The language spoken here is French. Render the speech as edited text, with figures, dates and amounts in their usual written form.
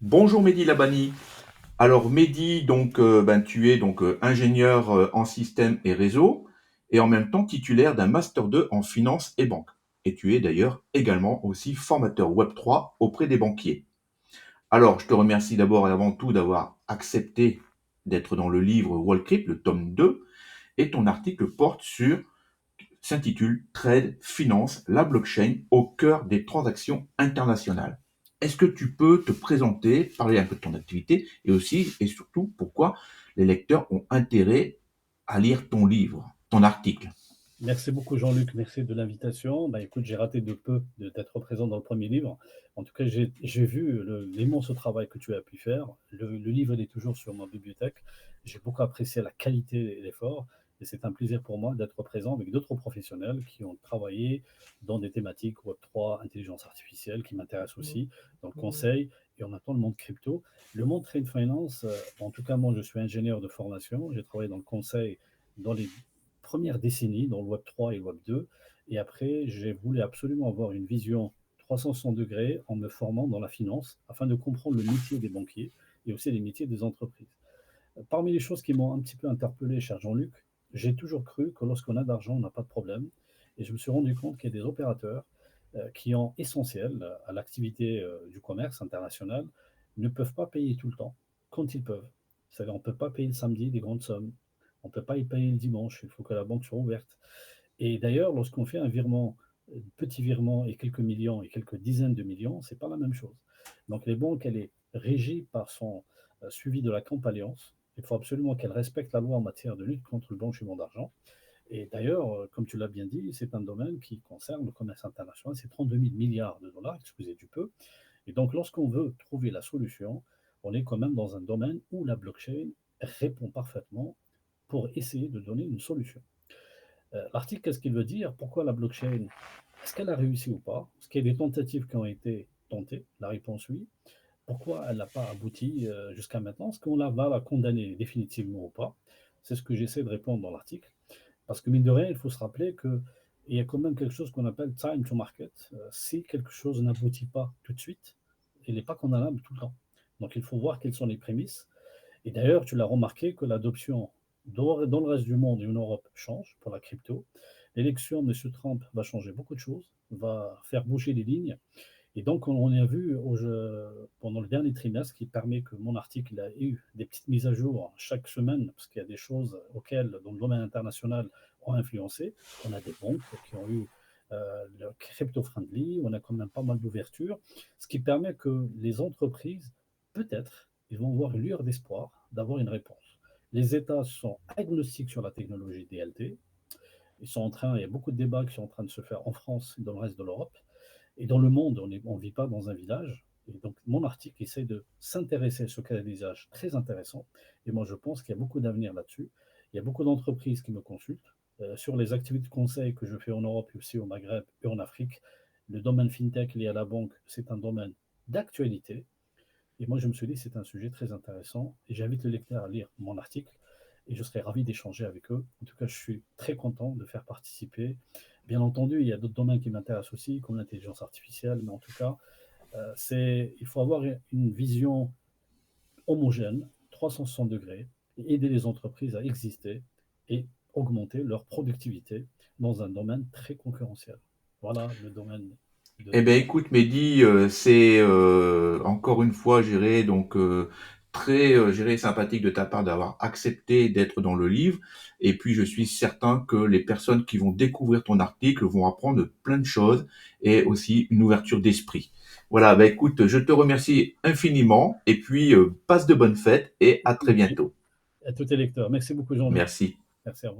Bonjour Mehdi Labani. Alors Mehdi, tu es ingénieur en système et réseau et en même temps titulaire d'un master 2 en finance et banque. Et tu es d'ailleurs également aussi formateur Web3 auprès des banquiers. Alors je te remercie d'abord et avant tout d'avoir accepté d'être dans le livre Wallcrypt, le tome 2, et ton article s'intitule Trade, Finance, la blockchain au cœur des transactions internationales. Est-ce que tu peux te présenter, parler un peu de ton activité et aussi et surtout pourquoi les lecteurs ont intérêt à lire ton livre, ton article? Merci beaucoup Jean-Luc, merci de l'invitation. Bah, écoute, j'ai raté de peu d'être présent dans le premier livre. En tout cas, j'ai vu l'immense travail que tu as pu faire. Le livre il est toujours sur ma bibliothèque. J'ai beaucoup apprécié la qualité et l'effort. Et c'est un plaisir pour moi d'être présent avec d'autres professionnels qui ont travaillé dans des thématiques Web3, intelligence artificielle, qui m'intéressent aussi, dans le conseil et en même temps le monde crypto. Le monde trade finance, en tout cas, moi, je suis ingénieur de formation. J'ai travaillé dans le conseil dans les première décennie dans le Web 3 et le Web 2. Et après, j'ai voulu absolument avoir une vision 360 degrés en me formant dans la finance afin de comprendre le métier des banquiers et aussi les métiers des entreprises. Parmi les choses qui m'ont un petit peu interpellé, cher Jean-Luc, j'ai toujours cru que lorsqu'on a d'argent, on n'a pas de problème. Et je me suis rendu compte qu'il y a des opérateurs qui, sont essentiels à l'activité du commerce international, ne peuvent pas payer tout le temps, quand ils peuvent. C'est-à-dire, on ne peut pas payer le samedi des grandes sommes. On ne peut pas y payer le dimanche. Il faut que la banque soit ouverte. Et d'ailleurs, lorsqu'on fait un virement, petit virement et quelques millions et quelques dizaines de millions, c'est pas la même chose. Donc les banques, elle est régie par son suivi de la compliance. Il faut absolument qu'elle respecte la loi en matière de lutte contre le blanchiment d'argent. Et d'ailleurs, comme tu l'as bien dit, c'est un domaine qui concerne le commerce international. C'est 32 000 milliards de dollars, excusez du peu. Et donc, lorsqu'on veut trouver la solution, on est quand même dans un domaine où la blockchain répond parfaitement pour essayer de donner une solution. L'article, qu'est-ce qu'il veut dire? Pourquoi la blockchain? Est-ce qu'elle a réussi ou pas? Est-ce qu'il y a des tentatives qui ont été tentées? La réponse oui. Pourquoi elle n'a pas abouti jusqu'à maintenant? Est-ce qu'on va la condamner définitivement ou pas? C'est ce que j'essaie de répondre dans l'article. Parce que mine de rien, il faut se rappeler qu'il y a quand même quelque chose qu'on appelle time to market. Si quelque chose n'aboutit pas tout de suite, il n'est pas condamnable tout le temps. Donc il faut voir quelles sont les prémices. Et d'ailleurs, tu l'as remarqué que l'adoption dans le reste du monde et en Europe change pour la crypto. L'élection de M. Trump va changer beaucoup de choses, va faire bouger les lignes. Et donc, on a vu pendant le dernier trimestre qui permet que mon article a eu des petites mises à jour chaque semaine, parce qu'il y a des choses auxquelles, dans le domaine international, ont influencé. On a des banques qui ont eu le crypto-friendly, on a quand même pas mal d'ouverture, ce qui permet que les entreprises, peut-être, ils vont avoir une lueur d'espoir d'avoir une réponse. Les États sont agnostiques sur la technologie DLT. Il y a beaucoup de débats qui sont en train de se faire en France et dans le reste de l'Europe. Et dans le monde, on ne vit pas dans un village. Et donc, mon article essaie de s'intéresser à ce cas d'usage très intéressant. Et moi, je pense qu'il y a beaucoup d'avenir là-dessus. Il y a beaucoup d'entreprises qui me consultent sur les activités de conseil que je fais en Europe et aussi au Maghreb et en Afrique. Le domaine fintech lié à la banque, c'est un domaine d'actualité. Et moi, je me suis dit, c'est un sujet très intéressant. Et j'invite le lecteur à lire mon article. Et je serais ravi d'échanger avec eux. En tout cas, je suis très content de faire participer. Bien entendu, il y a d'autres domaines qui m'intéressent aussi, comme l'intelligence artificielle. Mais en tout cas, il faut avoir une vision homogène, 360 degrés, et aider les entreprises à exister et augmenter leur productivité dans un domaine très concurrentiel. Voilà le domaine Eh de bien, mon... écoute, Mehdi, c'est encore une fois, très sympathique de ta part d'avoir accepté d'être dans le livre. Et puis, je suis certain que les personnes qui vont découvrir ton article vont apprendre plein de choses et aussi une ouverture d'esprit. Voilà, bah écoute, je te remercie infiniment et puis passe de bonnes fêtes et à très bientôt. à tous les lecteurs. Merci beaucoup, Jean-Luc. Merci. Merci, au revoir.